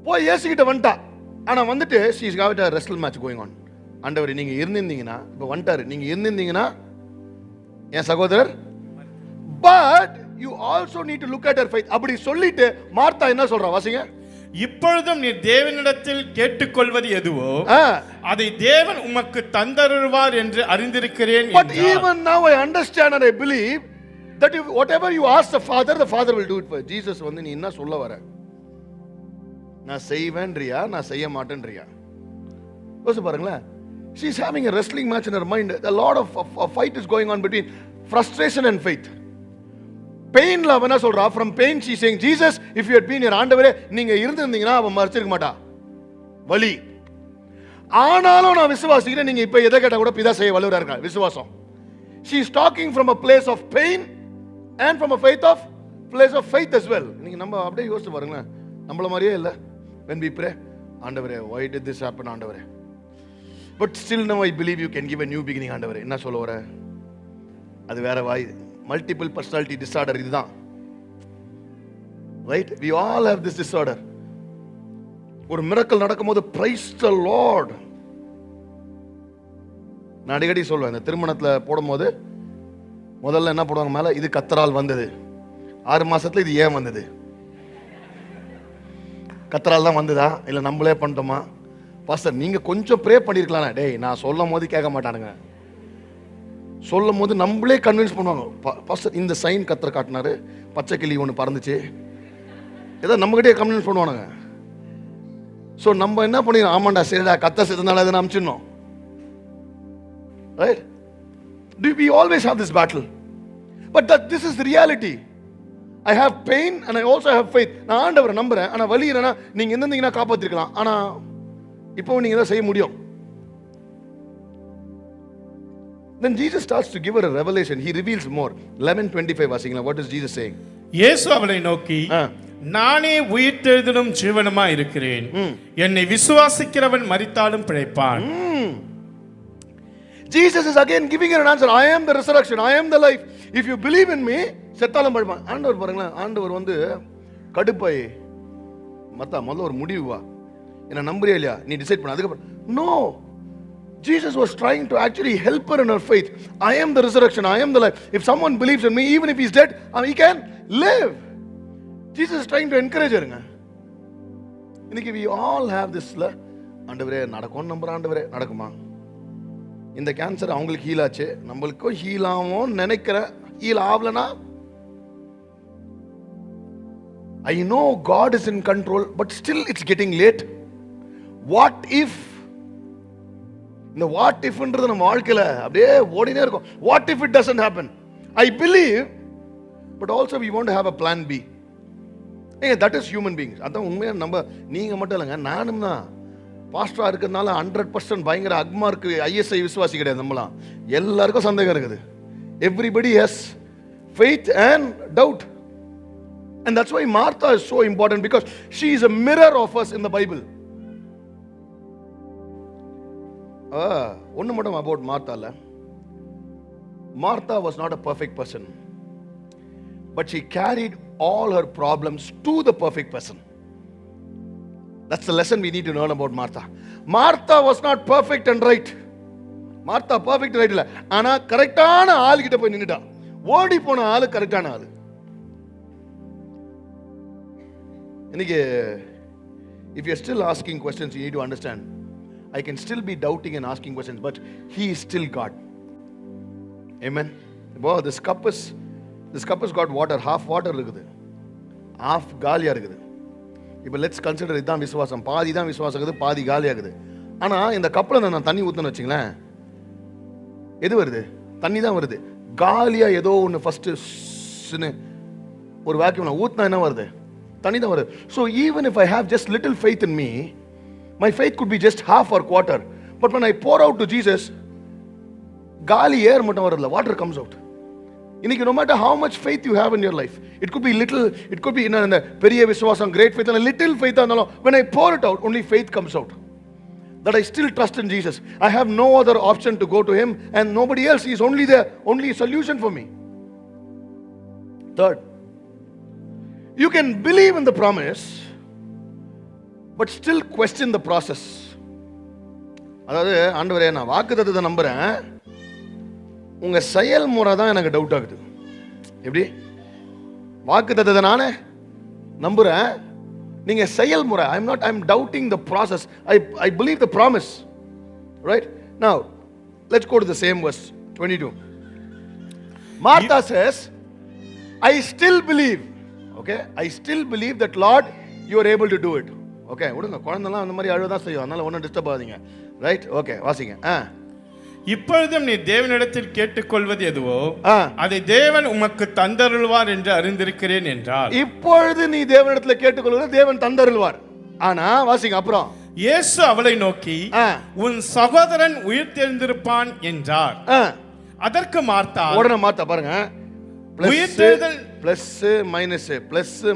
போய் இயேசு கிட்ட வந்துட்டா. ஆனா வந்துட்டு she's got a wrestle match going on. ஆண்டவரே நீங்க இருந்தீங்கன்னா, இப்ப வந்துட்டாரு, நீங்க இருந்தீங்கன்னா என் சகோதரர். But you also need to look at her faith. அப்படி சொல்லிட்டு மார்த்தா என்ன சொல்றா? வாசிங்க. இப்பொழுதும் நீ தேவனிடத்தில் கேட்டுக்கொள்வது எதுவோ அதை தேவன் உமக்கு தந்தருவார் என்று அறிந்திருக்கிறேன். But even now I understand and I believe that if whatever you ask the Father will do it for you. Jesus வந்து நீ என்ன சொல்ல வர? நான் செய்வேன்றியா நான் செய்ய மாட்டேன்றியா? யோசிச்சு பாருங்களேன். She is having a wrestling match in her mind. A lot of fight is going on between frustration and faith. பெயின்ல அவ என்ன சொல்றா? From pain she is saying, Jesus, if you had been here, ஆண்டவரே நீங்க இருந்திருந்தீங்கன்னா அவ மரிச்சிருக்க மாட்டா. வலி. ஆனாலும் நான் விசுவாசிக்கிறேன், நீங்க இப்ப எதை கேட்டா கூட பிதா செய்ய வல்லவரா இருக்கார். விசுவாசம். She is talking from a place of pain and from a place of faith as well. நீங்க நம்ம அப்படியே யோசிச்சு பாருங்க. நம்மள மாதிரியே இல்ல. When we pray, ஆண்டவரே, why did this happen ஆண்டவரே? But still now I believe you can give a new beginning ஆண்டவரே. என்ன சொல்ல வர? அது வேற வாய். மல்டிபிள் பர்சனாலிட்டி டிஸார்டர் இதுதான். Right? we all have this disorder. ஒரு மிரக்கல் நடக்கும்போது praise the Lord. நான் அடிக்கடி சொல்வேன், இந்த திருமணத்துல போடும்போது முதல்ல என்ன போடுவாங்க மேல, இது கத்தரால் வந்தது. 6 மாசத்துல இது ஏன் வந்தது? கத்தரால் தான் வந்ததா இல்ல நம்மளே பண்ணிட்டோமா? பாஸ்டர் நீங்க கொஞ்சம் ப்ரே பண்ணிருக்கலாம். டேய், நான் சொல்லும் போது கேட்க மாட்டானுங்க, சொல்லும் போது நம்மளே கன்வின்ஸ் பண்ணுவாங்க. பாஸ்டர் இந்த சைன் கத்தரை காட்டினாரு, பச்சை கிளி ஒன்று பறந்துச்சு, ஏதோ நம்மகிட்டே கன்வின்ஸ் பண்ணுவானுங்க. ஸோ நம்ம என்ன பண்ணிடுறோம், ஆமாண்டா சரிடா கத்த செஞ்சனால அதை அனுப்பிச்சிடணும். Right? We always have this battle. But this is the reality. I have pain and I also have faith. நான் ஆண்டவரை நம்புறேன். ஆனா வலி என்னன்னா, நீங்க இருந்தீங்கன்னா காப்பாத்திருக்கலாம், ஆனா இப்போ நீங்க தான் செய்ய முடியும். Then Jesus starts to give her a revelation. He reveals more. 11:25 வாசிங்களா. What is Jesus saying? இயேசு அவளை நோக்கி, நானே உயிர்த்தெழுதலும் ஜீவனுமா இருக்கிறேன், என்னை விசுவாசிக்கிறவன் மரித்தாலும் பிழைப்பான். Jesus is again giving her an answer. I am the resurrection, I am the life. If you believe in me, செத்தாலும் பிழைப்பான். ஆண்டவர் பாருங்களேன், ஆண்டவர் வந்து கடுப்பாய், மத்தா முதல்ல ஒரு முடிவு வா, என்ன நம்புறியா இல்லையா நீ டிசைட் பண்ண. அதுக்கப்புறம் no, Jesus was trying to actually help her in her faith. I am the resurrection, I am the life. If someone believes in me, even if he's dead, he can live. Jesus is trying to encourage her. இன்னைக்கு we all have this, ஆண்டவரே நடக்கும் நம்புற, ஆண்டவரே நடக்குமா? இந்த cancer அவங்களுக்கு heel ஆச்சு, நம்மளுக்கும் ஹீல் ஆகும் நினைக்கிற, heel ஆகலனா I know God is in control, but still it's getting late. What if? இந்த வாட் இஃப்ன்றது நம்ம வாழ்க்கையில அப்படியே ஓடினே இருக்கும். What if it doesn't happen? I believe, but also we want to have a plan B. That is human beings. அதான் உண்மையா நம்ம, நீங்க மட்டும் இல்லைங்க, நானும் தான் பாஸ்டரா இருக்கிறதுனால 100% பயங்கர அக்மார்க்கு ஐஎஸ்ஐ விசுவாசி கிடையாது. நம்மளாம் எல்லாருக்கும் சந்தேகம் இருக்குது. Everybody has faith and doubt. And that's why Martha is so important, because she is a mirror of us in the Bible. ஒன்று மட்டும் about Martha இல்ல. Martha was not a perfect person, but she carried all her problems to the perfect person. That's the lesson we need to learn about Martha. Martha was not perfect and right. Martha perfect right இல்ல, ஆனா கரெக்டான ஆளு கிட்ட போய் நின்னுட்டா. ஓடி போன ஆளு கரெக்டான ஆளு. இன்னைக்கு if you are still asking questions, you need to understand, I can still be doubting and asking questions, but he is still God. Amen. Wow, this cup has got water, half water இருக்குது, half காலியா இருக்குது. இப்போ let's consider இதான் விசுவாசம், பாதி தான் விசுவாசம் இருக்குது, பாதி காலியா இருக்குது. ஆனா இந்த கப்ல நான் தண்ணி ஊத்துன்னு வச்சுங்களேன், எது வருது? தண்ணி தான் வருது. காலியா ஏதோ ஒன்று ஃபர்ஸ்ட் ஒரு வேக்யூம்ல ஊத்துனா என்ன வருது? தண்ணி தான் வருது. So even if I have just little faith in me, my faith could be just half or quarter, but when I pour out to Jesus, காலி ஏர் மட்டும் வரல, water comes out. இன்னைக்கு no matter how much faith you have in your life, it could be little, it could be in the பெரிய விசுவாசம், great faith, and a little faith இருந்தாலும், when I pour it out, only faith comes out, that I still trust in Jesus. I have no other option to go to him, and nobody else. He is only solution for me. Third, you can believe in the promise but still question the process. அதாவது ஆண்டவரே நான் வாக்குத்தத்தத்தை நம்புறேன், உங்க செயல்முறை தான் எனக்கு doubt ஆகுது. எப்படி? வாக்குத்தத்தத்தை நானே நம்புறேன், நீங்க செயல்முறை, I'm doubting the process. I believe the promise. Right? Now let's go to the same verse 22. Martha says, I still believe. Okay, I still believe that Lord you are able to do it. Okay, விடுங்க, குழந்தைலாம் அந்த மாதிரி அழுவதான் செய்யும், அதனால ஒன்றும் disturb ஆகாதீங்க. Right? Okay, வாசிங்க. இப்பொழுதும் நீ தேவனிடத்தில் கேட்டுக்கொள்வது எதுவோ அதை தேவன் உமக்கு தந்தருள்வார் என்று அறிந்திருக்கிறேன் என்றார். இப்பொழுது நீ தேவனிடத்தில் கேட்டுக்கொள்வது தேவன் தந்தருள்வார். ஆனா வாசிங்க அப்புறம். இயேசு அவளை நோக்கி, உன் சகோதரன் உயிர்த்தெழுந்திருப்பான் என்றார். அதற்கு மார்த்தா, உடனே மார்த்தா பாருங்க, உயிர்த்தெழுதல் பிளஸ்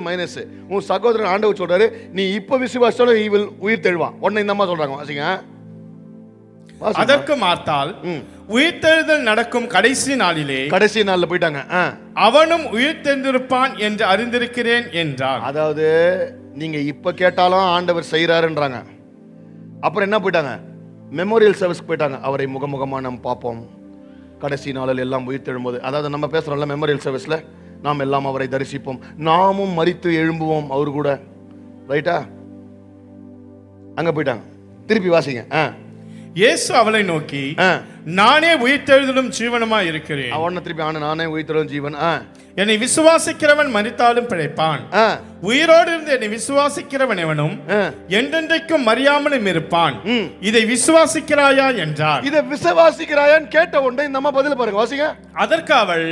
மைனஸ். உன் சகோதரன் ஆண்டவர் சொல்றாரு, நீ இப்ப விசுவாசிச்சாலும் he will உயிர்த்தெழுவான். உடனே இந்த அம்மா சொல்றாங்க, வாசிங்க. வாசிமா. அதற்கு மார்த்தாள், உயிர்த்தெழுதல் நடக்கும் கடைசி நாளிலே கடைசி நாள்ல போயிட்டாங்க. அவனும் உயிர்த்தெழுந்திருப்பான் என்று அறிந்திருக்கிறேன் என்றார். அதாவது நீங்க இப்ப கேட்டாலும் ஆண்டவர் செய்யறாருன்றாங்க. அப்புறம் என்ன போயிட்டாங்க? மெமோரியல் சர்வீஸ்க்கு போயிட்டாங்க. அவரை முகமுகமா நம்ம பார்ப்போம் கடைசி நாளில் எல்லாம் உயிர்த்தெழும்போது. அதாவது நம்ம பேசுறோம்ல மெமோரியல் சர்வீஸ்ல, நாம் எல்லாம் அவரை தரிசிப்போம், நாமும் மரித்து எழும்புவோம் அவரு கூட. ரைட்டா? அங்க போயிட்டாங்க. திருப்பி வாசிங்க. இயேசு அவளை நோக்கி, நானே உயிர்த்தெழுதலும் ஜீவனுமாய் இருக்கிறேன். அவன திருப்பி நானே உயிர்த்தெழுதலும் ஜீவன். என்னை விசுவாசிக்கிறவன் மரித்தாலும் பிழைப்பான். உயிரோடு இருந்து என்னை விசுவாசிக்கிறவன் எவனும் என்றென்றைக்கும் மறியாமலும் இருப்பான். இதை விசுவாசிக்கிறாயா என்றார். இதை விசுவாசிக்கிறாயான்னு கேட்ட உடனே நம்ம பதில் பாருங்க, வாசிங்க. அதற்கு அவள்,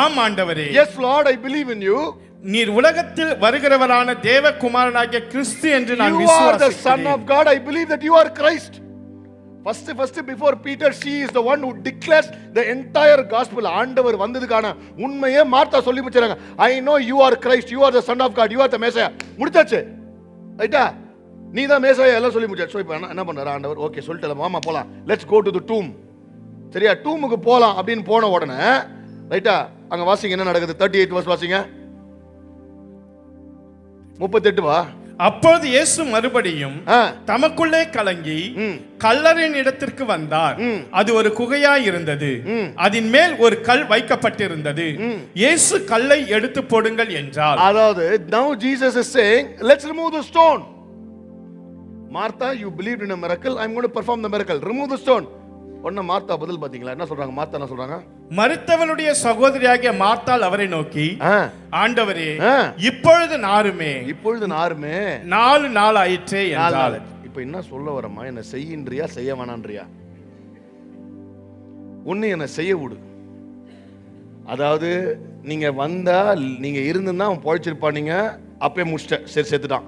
ஆம் ஆண்டவரே, yes lord, I believe in you. நீர் உலகத்தில் வருகிறவரான தேவகுமாரனாகிய கிறிஸ்து என்று நான் You are the Son விசுவாசிக்கிறேன். of God. I believe that you are Christ. First before Peter, she is the one who declares the entire gospel. ஆண்டவர் வந்ததுக்கான உண்மையே மார்த்தா சொல்லி முடிச்சாங்க. I know you are Christ, you are the Son of God, you are the Messiah. முடிச்சாச்சு. ரைட்டா? நீ தான் மேசியா எல்லாம் சொல்லி முடிச்சாச்சு. சோ இப்போ என்ன பண்றாரு ஆண்டவர்? ஓகே சொல்லிட்டல, வாமா போலாம், லெட்ஸ் கோ டு தி டூம். சரியா? டூமுக்கு போலாம் அப்படின்னு போன உடனே ரைட்டா அங்க வாசிங்க என்ன நடக்குது. 38 verse வாசிங்க. 38 வா. அப்பொழுது இயேசு மறுபடியும் தமக்குள்ளே கலங்கி கல்லறையின் இடத்திற்கு வந்தார். அது ஒரு குகையாய் இருந்தது. அதன் மேல் ஒரு கல் வைக்கப்பட்டிருந்தது. இயேசு கல்லை எடுத்து போடுங்கள் என்றார். அதாவது now Jesus is saying, let's remove the stone. Martha, you believed in a miracle, I'm going to perform the miracle. Remove the stone. ஒண்ணு மார்த்தா பதில் பாத்தீங்களா? என்ன சொல்றாங்க? மார்த்தா என்ன சொல்றாங்க? மரித்தவனுடைய சகோதரியாகிய மார்த்தாள் அவரை நோக்கி, ஆண்டவரே, இப்பொழுது நாருமே 4 நாள் ஆயிற்றே என்றாள். இப்ப என்ன சொல்ல வரமா? என்ன செய்யின்றியா செய்ய வேணான்றியா? ஒண்ணு என்ன செய்ய விடு. அதாவது நீங்க வந்தா, நீங்க இருந்தா அவன் பொழைச்சிருப்பானீங்க, அப்பே முடிச்சிட்ட, சரி செத்துட்டான்.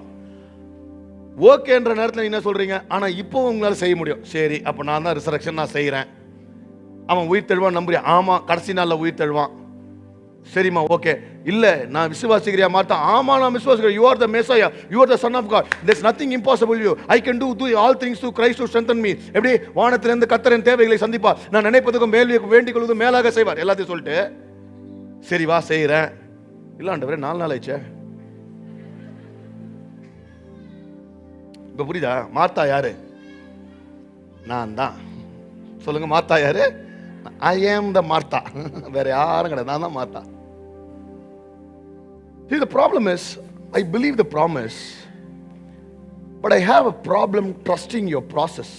ஓகேன்ற நேரத்தில் என்ன சொல்றீங்க? ஆனா இப்போ உங்களால செய்ய முடியும். சரி, அப்ப நான் தான் ரிசரக்ஷன் நான் செய்யறேன். அவன் உயிர் தெழுவான் நம்புறியா? ஆமா, கடைசி நாள்ல உயிர் தெழுவான். சரிம்மா, ஓகே. இல்ல நான் விசுவாசிக்கிறியா மார்த்தா? ஆமா நான் விசுவாசிக்கிறேன். You are the Messiah, you are the Son of God, there's nothing impossible you. I can do all things through Christ who strengthen me. எப்படி? வானத்திலிருந்து கர்த்தர் என் தேவைகளை சந்திப்பார், நான் நினைப்பதுக்கும் வேண்டிக் கொள்வதும் மேலாக செய்வார். எல்லாத்தையும் சொல்லிட்டு சரி வா செய்யறேன். இல்ல ஆண்டவரே 4 நாள் ஆயிடுச்சே. இப்ப புரியுதா? மார்த்தா யாரு? நான் தான். சொல்லுங்க, மார்த்தா யாரு? I am the Martha. வேற யாரும் கிடையாது, நான் தான் Martha. See, the problem is, I believe the promise, but I have a problem trusting your process.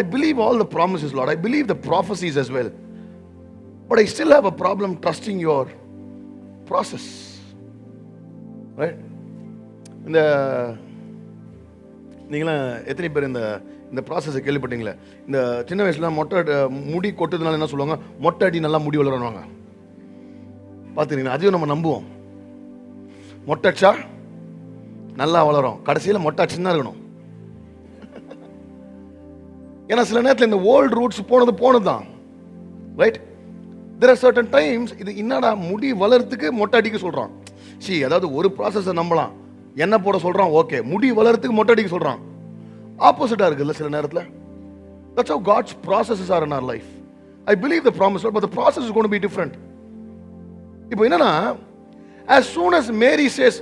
I believe all the promises, Lord. I believe the prophecies as well, but I still have a problem trusting your process. Right? இந்த நீங்களாம் எத்தனை பேர் இந்த ப்ராசஸை கேள்விப்பட்டீங்களே? இந்த சின்ன வயசுல முடி கொட்டுறதுனால என்ன சொல்லுவாங்க? மொட்டை அடி நல்லா முடி வளருவாங்க. பார்த்துக்கிறீங்களா? அதையும் நம்ம நம்புவோம். மொட்டச்சா நல்லா வளரும், கடைசியில் மொட்டை சின்ன இருக்கணும். ஏன்னா சில நேரத்தில் இந்த ஓல்டு ரூட்ஸ் போனது தான். Right? there are certain times இது என்னடா முடி வளர்றதுக்கு மொட்டை அடிக்க சொல்றான். அதாவது ஒரு ப்ராசஸை நம்பலாம், என்ன போட சொல்றான், ஓகே. முடி வளர்றதுக்கு மொட்டை அடிக்க சொல்றான். ஆப்போசிட்டா இருக்குல்ல சில நேரத்தில். That's how God's processes are in our life. I believe the promise, but the process is going to be different. இப்போ என்னன்னா, as soon as Mary says,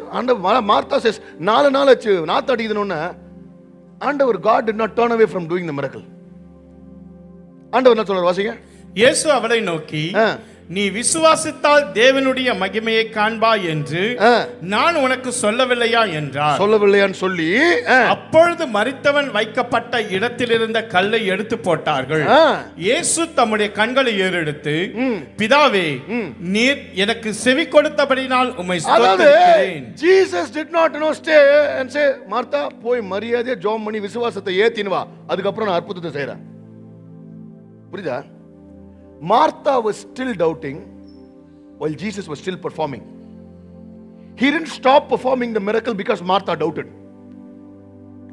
Martha says 4 நாள் ஆச்சு நாத்து அடிக்குதுன்னு, ஆண்டவர் God did not turn away from doing the miracle. ஆண்டவர் என்ன சொல்றார்? வாசிங்க. இயேசு அவளை நோக்கி, நீ விசுவாசித்தால் தேவனுடைய மகிமையை காண்பாய் என்று நான் உனக்கு சொல்லவில்லையா என்றார். சொல்லவில்லையான்னு சொல்லி அப்பொழுது மரித்தவன் வைக்கப்பட்ட இடத்தில் இருந்த கல்லை எடுத்து போட்டார்கள். இயேசு தம்முடைய கண்களை ஏறெடுத்து, பிதாவே, நீர் எனக்கு செவி கொடுத்தபடினால் உம்மை ஸ்தோத்திரிக்கிறேன். Jesus did not stay and say, Martha போய் மரியாதையா ஜெபம் பண்ணி விசுவாசத்தை ஏத்தின்னு வா, அதுக்கு அப்புறம் நான் அற்புதத்தை செய்றேன். புரியுதா? Martha was still doubting while Jesus was still performing. He didn't stop performing the miracle because Martha doubted.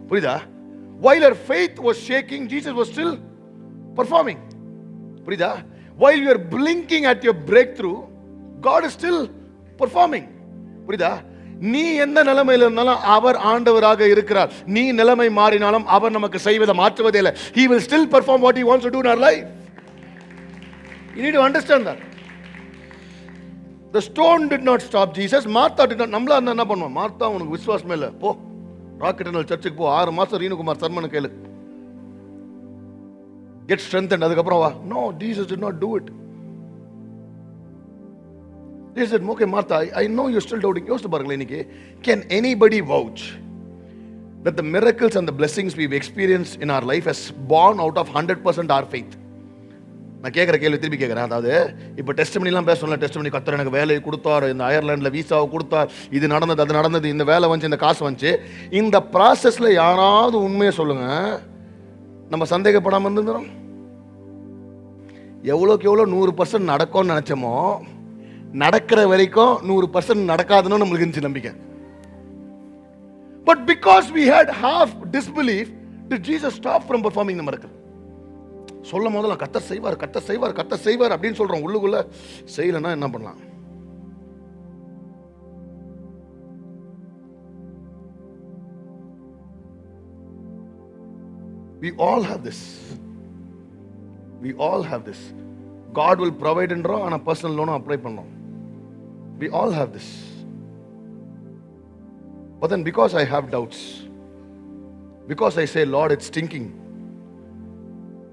புரியுதா? While her faith was shaking, Jesus was still performing. புரியுதா? While you are blinking at your breakthrough, God is still performing. புரியுதா? நீ எந்த நிலைமையில இருந்தாலும் அவர் ஆண்டவராக இருக்கிறார். நீ நிலைமை மாறினாலும் அவர் நமக்கு செய்வதை மாற்றுவதே இல்லை. He will still perform what he wants to do in our life. You need to understand that. The stone did not stop Jesus. Martha did not. நம்மள என்ன பண்ணுவோம்? மார்த்தா உனக்கு விசுவாசமே இல்லை, போ ராக்கெட்டனல் சர்ச்சுக்கு போ, 6 மாசம் ரீனுகுமார் சர்மனை கேளு, get strengthened, அதுக்கப்புறம் வா. No, Jesus did not do it. He said, okay Martha, I know you're still doubting. யோசித்து பாருங்களேன் இன்னைக்கு. Can anybody vouch that the miracles and the blessings we've experienced in our life has born out of 100% our faith? நான் கேட்குற கேள்வி திருப்பி கேட்குறேன். அதாவது இப்போ டெஸ்டிமனிலாம் பேசணும்ல, டெஸ்டிமனி கர்த்தர் எனக்கு வேலையை கொடுத்தார், இந்த அயர்லாண்டில் வீசாவை கொடுத்தார், இது நடந்தது அது நடந்தது, இந்த வேலை வந்துச்சு, இந்த காசு வந்துச்சு. இந்த ப்ராசஸில் யாராவது உண்மையை சொல்லுங்க, நம்ம சந்தேகப்படாமல் இருந்துக்கிறோம். எவ்வளோக்கு எவ்வளோ 100% நடக்கும்னு நினச்சோமோ, நடக்கிற வரைக்கும் 100% நடக்காதுன்னு நம்மளுக்கு இருந்துச்சு நம்பிக்கை. But because we had half disbelief, did Jesus stop from performing the miracle? சொல்லும் போதெல்லாம் கர்த்தர் செய்வார், கர்த்தர் செய்வார், கர்த்தர் செய்வார் அப்படின்னு சொல்றோம். உள்ளுக்குள்ள செய்யலன்னா என்ன பண்ணலாம்? We all have this. We all have this. God will provide என்றோம், ஆனா பர்சனல் லோனும் அப்ளை பண்ணோம். We all have this. But then because I have doubts, because I say, Lord, it's stinking,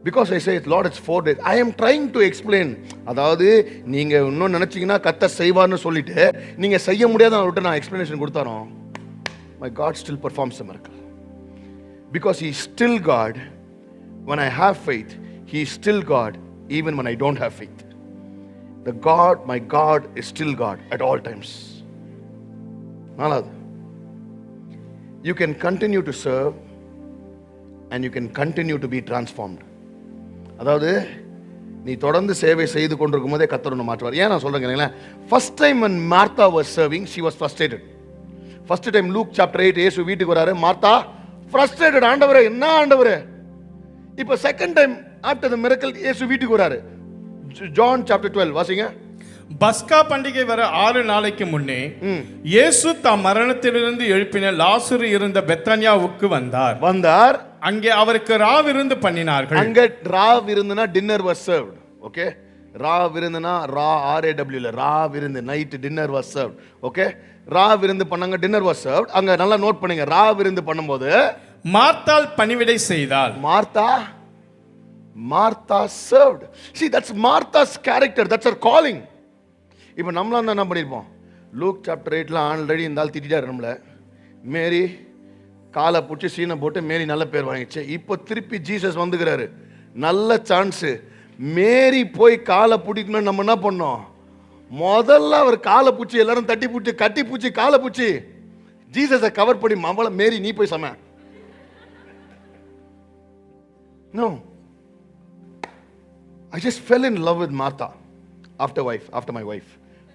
because I say, Lord, it's 4 days, I am trying to explain. அதாவது நீங்க இன்னும் நினைச்சீங்கன்னா கர்த்தர் செய்வார்னு சொல்லிட்டு நீங்க செய்ய முடியாத விட்டு நான் எக்ஸ்பிளனேஷன் கொடுத்தாரோ, my God still performs the miracle. Because he is still God. When I have faith, he is still God even when I don't have faith. The God, my God is still God at all times. நாலாவது, you can continue to serve and you can continue to be transformed. அதாவது நீ தொடர்ந்து சேவை செய்து கொண்டிருக்கும் போதே கர்த்தர் உன்னை மாற்றுவார். ஏன் நான் சொல்றேன்? First time when Martha was serving, she was frustrated. First time look chapter 8 இயேசு வீட்டுக்கு வராரு, மார்த்தா frustrated, ஆண்டவரே என்ன ஆண்டவரே. இப்போ second time after the miracle இயேசு வீட்டுக்கு வராரு. ஜான் சாப்டர் 12 வாசிங்க. பஸ்கா பண்டிகை வர 6 நாளைக்கு முன்னே இயேசு தாம் மரணத்திலிருந்து எழுப்பின லாசரு இருந்த பெத்தானியாவுக்கு வந்தார். அங்கே அவருக்கு ராவிருந்து பண்ணினார்கள். அங்க ராவிருந்துனா டின்னர் வாஸ் சர்வ்ட். ஓகே, ராவிருந்துனா RAW ல ராவிருந்து, night dinner was served. Okay, ராவிருந்து பண்ணாங்க, டின்னர் வாஸ் சர்வ்ட். அங்க நல்லா நோட் பண்ணுங்க, ராவிருந்து பண்ணும்போது மார்த்தாள் பணிவிடை செய்தாள். Martha served. See, that's Martha's character, that's her calling. இப்போ நம்மளாம் தான் என்ன பண்ணியிருப்போம்? லூக் சாப்டர் 8ல ஆல்ரெடி இந்த ஆள் திட்டார் நம்மள. மேரி காலை பிடிச்சி சீனை போட்டு மேரி நல்ல பேர் வாங்கிச்சு. இப்போ திருப்பி ஜீசஸ் வந்துக்கிறாரு, நல்ல சான்ஸு. மேரி போய் காலை பிடிக்கணும்னு நம்ம என்ன பண்ணோம்? முதல்ல அவர் காலை பூச்சி, எல்லாரும் தட்டி பூச்சி, கட்டி பூச்சி, காலை பூச்சி ஜீசஸை கவர் பண்ணி மவள மேரி நீ போய் சம. No, I just fell in love with Martha after my wife.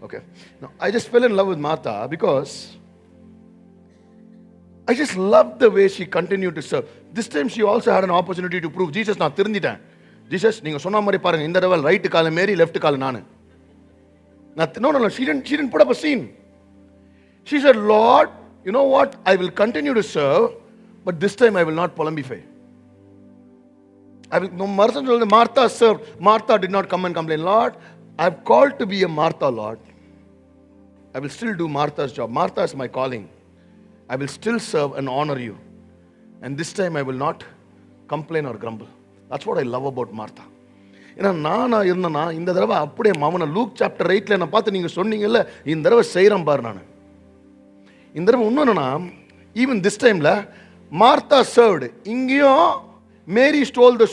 Okay, no, I just fell in love with Martha because I just loved the way she continued to serve. This time she also had an opportunity to prove, Jesus நான் திருந்திட்டேன், Jesus நீங்க சொன்ன மாதிரி பாருங்க, இந்த தடவை right கால மேரி, left கால நானு. No, she didn't put up a scene. She said, Lord, you know what, I will continue to serve, but this time I will not polemify. Martha served. Martha did not come and complain. Lord, I've called to be a Martha, Lord. I will still do Martha's job. Martha is my calling. I will still serve and honor you. And this time I will not complain or grumble. That's what I love about Martha. ஏன்னா நானா இருந்தேன்னா இந்த தடவை அப்படியே மாமனை look chapter 8ல என்ன பார்த்து நீங்கள் சொன்னீங்கல்ல, இந்த தடவை செய்கிறேன் பாரு. நான் இந்த தடவை இன்னொன்னா, ஈவன் திஸ் டைமில் மார்த்தா சர்வ்டு, இங்கேயும் மேரி ஸ்டோல் த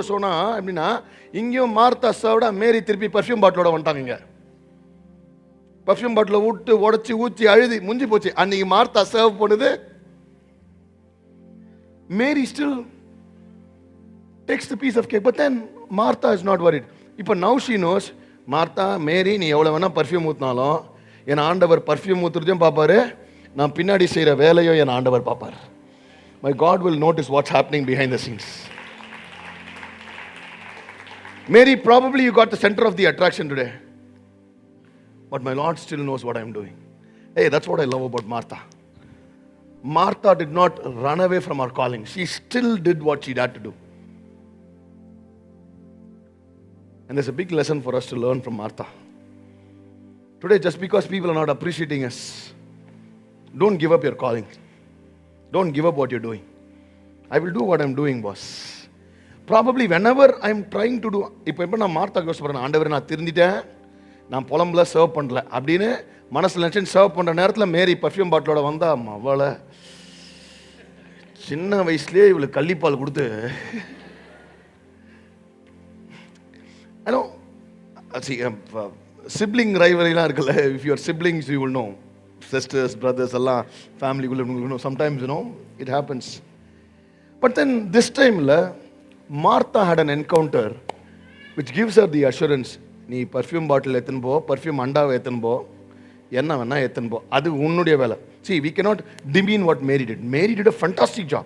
ஷோனா எப்படின்னா, இங்கேயும் மார்த்தா சர்வ்டா, மேரி திருப்பி பர்ஃப்யூம் பாட்டிலோட வந்துட்டாங்க. இங்கே பர்ஃப்யூம் பாட்டில் விட்டு உடச்சி ஊற்றி அழுதி முடிஞ்சு போச்சு. அன்னைக்கு மார்த்தா சர்வ் பண்ணுது, மேரி still takes the piece of cake. But then Martha is not worried. இப்போ now she knows, மார்த்தா மேரி நீ எவ்வளோ வேணால் பர்ஃப்யூம் ஊற்றினாலும் என் ஆண்டவர் பர்ஃப்யூம் ஊற்றுறதையும் பார்ப்பாரு, நான் பின்னாடி செய்கிற வேலையும் என் ஆண்டவர் பார்ப்பார். My God will notice what's happening behind the scenes. Mary, probably you got the center of the attraction today, but my Lord still knows what I'm doing. Hey, that's what I love about Martha. Martha did not run away from her calling. She still did what she had to do. And there's a big lesson for us to learn from Martha. Today, just because people are not appreciating us, don't give up your calling. Don't give up what you're doing. I will do what I'm doing, boss. Probably whenever I'm trying to do, இப்போ நான் மார்த்தாக்கு யோசிச்சு பாருங்க, ஆண்டவரை நான் திருந்திட்டேன், நான் புலம்புல serve பண்ணல அப்படின்னு மனசில் நினச்சி சர்வ் பண்ணுற நேரத்தில் மேரி பர்ஃப்யூம் பாட்டிலோட வந்தா, அவளை சின்ன வயசுலேயே இவளுக்கு கள்ளிப்பால் கொடுத்து, I know, see, sibling rivalryலாம் இருக்குல்ல, if you are siblings you will know, sisters, brothers எல்லாம் ஃபேமிலிக்குள்ள, sometimes you know it happens. But then this time Martha had an encounter which gives her the assurance, நீ perfume பாட்டில் எத்தனை போ, perfume அண்டாவை எத்தனை போ, என்ன வேணா எத்தனை போ, அது உன்னுடைய வேலை. See, we cannot demean what Mary did. Mary did a fantastic job.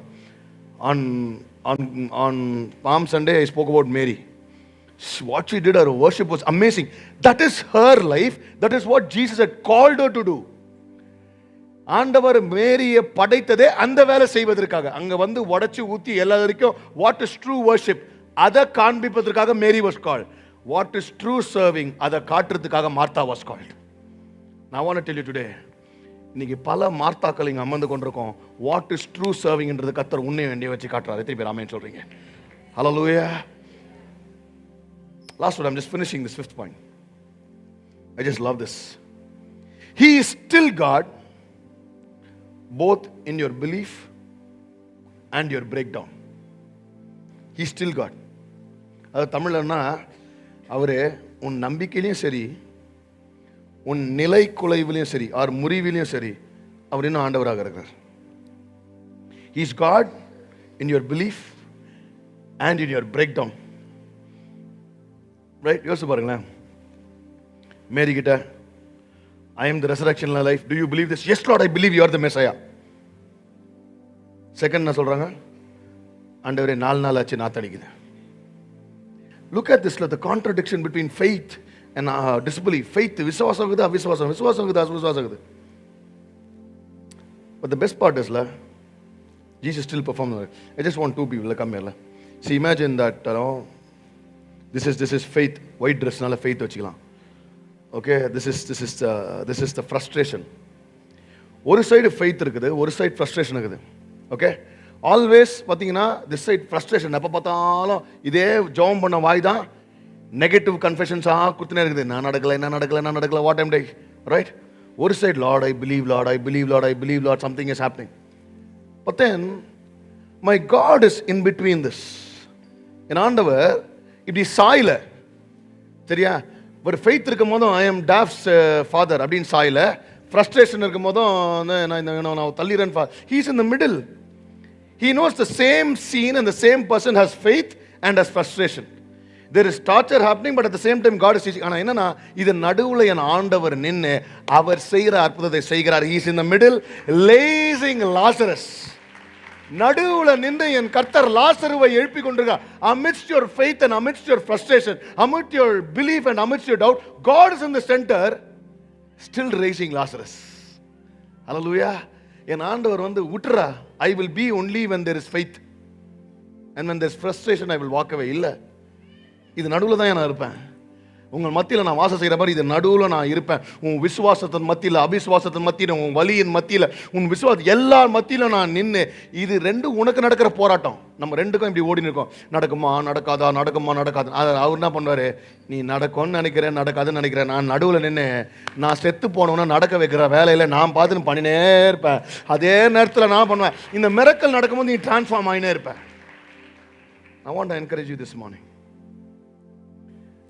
On Palm Sunday I spoke about Mary. What she did, her worship was amazing. That is her life. That is what Jesus had called her to do. ஆண்டவர் மேரியை படைத்ததே அந்த வேலை செய்வதற்காக. அங்க வந்து உடைச்சு ஊத்தி எல்லாருக்கும் what is true worship அதை காண்பிப்பதற்காக Mary was called. What is true serving அதை காட்டுறதுக்காக மார்த்தா வாஸ் கால்ட். நான் want to tell you today, இன்னைக்கு பல மார்த்தாக்கள் இங்க அமர்ந்து கொண்டிருக்கோம். வாட் இஸ் ட்ரூ சர்விங்ன்றது கர்த்தர் உன்னை வேண்டிய வச்சு காட்டுறாரு. எத்தனை பேர் ஆமென் சொல்றீங்க? ஹல்லேலூயா. Last one, I'm just finishing this fifth point. I just love this. He is still God, both in your belief and your breakdown. He is still God. அது தமிழ்லன்னா அவரு உன் நம்பிக்கையிலையும் சரி, உன் நிலை குலைவிலையும் சரி, ஆர் முறிவிலையும் சரி, அவர் இன்னும் ஆண்டவராக இருக்கிறார். He is God in your belief and in your breakdown. Right? யோசிச்சு பாருங்களேன். மேரி கிட்ட, I am the resurrection and life. Do you believe this? Yes, Lord, I believe you are the Messiah. Second என்ன சொல்றாங்க? ஆண்டவரே 4 நாள் ஆச்சு நாத்து அடிக்குது. Look at this, the contradiction between faith and disbelief. Faith விசுவாசம் இருக்குது, அவிசுவாசம், விசுவாசம் இருக்குது, அவிசுவாசம் இருக்குது. But the best part is Jesus still performed. I just want two people to come here. See, imagine that, you know, this is faith. White dress nala faith vechikalam. Okay, this is the frustration. ஒரு side faith இருக்குது, ஒரு side frustration இருக்குது. Okay, always பாத்தீங்கன்னா this side frustration, எப்ப பார்த்தாலும் இதே ஜெபம் பண்ண வாய் தான் நெகட்டிவ் கன்ஃபெஷன்ஸா குத்துனே இருக்குது. நான் நடக்கல, what am I, right? ஒரு side Lord, I believe, Lord, something is happening. But then my God is in between this. என் ஆண்டவர் இப்படி சாயில, சரியா? ஒரு ஃபெய்த் இருக்கும் போதும் ஐ எம் டாஃப்ஸ் ஃபாதர் அப்படின்னு சாயில, ஃப்ரஸ்ட்ரேஷன் இருக்கும் போதும் நான் தள்ளிறேன். He is in the middle. He knows the same scene and the same person has faith and has frustration. There is torture happening, but at the same time God is teaching. ஆனால் என்னன்னா, இது நடுவில் என் ஆண்டவர் நின்று அவர் செய்கிற அற்புதத்தை செய்கிறார். He is in the middle lacing Lazarus. நடுவில் நின்று என் கர்த்தர் லாசருவை எழுப்பி கொண்டிருக்கார். Amidst your faith and amidst your frustration, amidst your belief and amidst your doubt, God is in the center, still raising Lazarus. Hallelujah. என் ஆண்டவர் வந்து விட்டுறா, I will be only when there is faith, and when there is frustration I will walk away. இல்லை, இது நடுவில் தான் நான் இருப்பேன். உங்கள் மத்தியில் நான் வாசம் செய்கிற மாதிரி இது நடுவில் நான் இருப்பேன். உன் விசுவாசத்தின் மத்தியில், அபிசுவாசத்தின் மத்தியில், உன் வலியின் மத்தியில், உன் விசுவாசம் எல்லா மத்தியிலும் நான் நின்று, இது ரெண்டும் உனக்கு நடக்கிற போராட்டம். நம்ம ரெண்டுக்கும் இப்படி ஓடின்னு இருக்கோம். நடக்குமா நடக்காதா, அவர் என்ன பண்ணுவார்? நீ நடக்கும்னு நினைக்கிறேன், நடக்காதுன்னு நினைக்கிறேன். நான் நடுவில் நின்று நான் செத்து போனவனா நடக்க வைக்கிற வேலையில் நான் பார்த்துன்னு பண்ணினே இருப்பேன். அதே நேரத்தில் நான் பண்ணுவேன். இந்த மிரக்கல் நடக்கும்போது நீ டிரான்ஸ்ஃபார்ம் ஆகினே இருப்பேன். I want to encourage you this morning.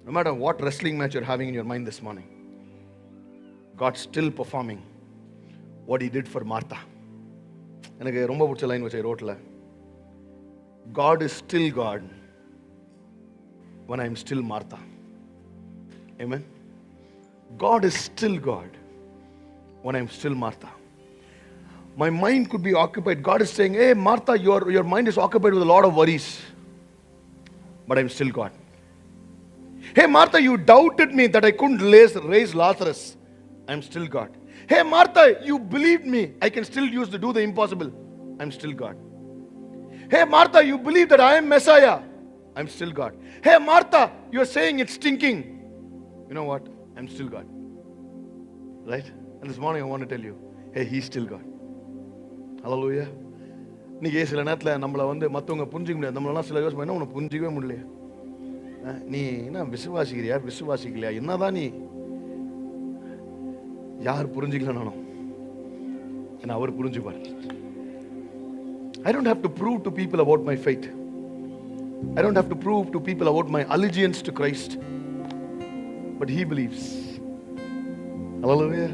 No matter what wrestling match you're having in your mind this morning, God's still performing what He did for Martha. எனக்கு ரொம்ப பிடிச்ச லைன் வச்ச ரோட்ல, God is still God when I'm still Martha. Amen. God is still God when I'm still Martha. My mind could be occupied. God is saying, hey Martha, your mind is occupied with a lot of worries, but I'm still God. Hey Martha, you doubted me that I couldn't raise Lazarus. I'm still God. Hey Martha, you believed me. I can still do the impossible. I'm still God. Hey Martha, you believe that I am Messiah. I'm still God. Hey Martha, you are saying it's stinking. You know what? I'm still God. Right? And this morning I want to tell you, hey, he's still God. Hallelujah. இன்னைக்கு சில நேரத்தில் நம்மளை மற்றவங்க புரிஞ்சிக்க முடியாது. நம்மளெல்லாம் சில யோசனை என்ன உன்னை புரிஞ்சிக்கவே முடியல. நீ என்ன விசுவாசிக்கலையா என்னதான் நீ யார் புரிஞ்சிக்கலனாலும் என்ன அவர் புரிஞ்சுப்பார். I don't have to prove to people about my faith. I don't have to prove to people about my allegiance to Christ. But he believes. Hallelujah.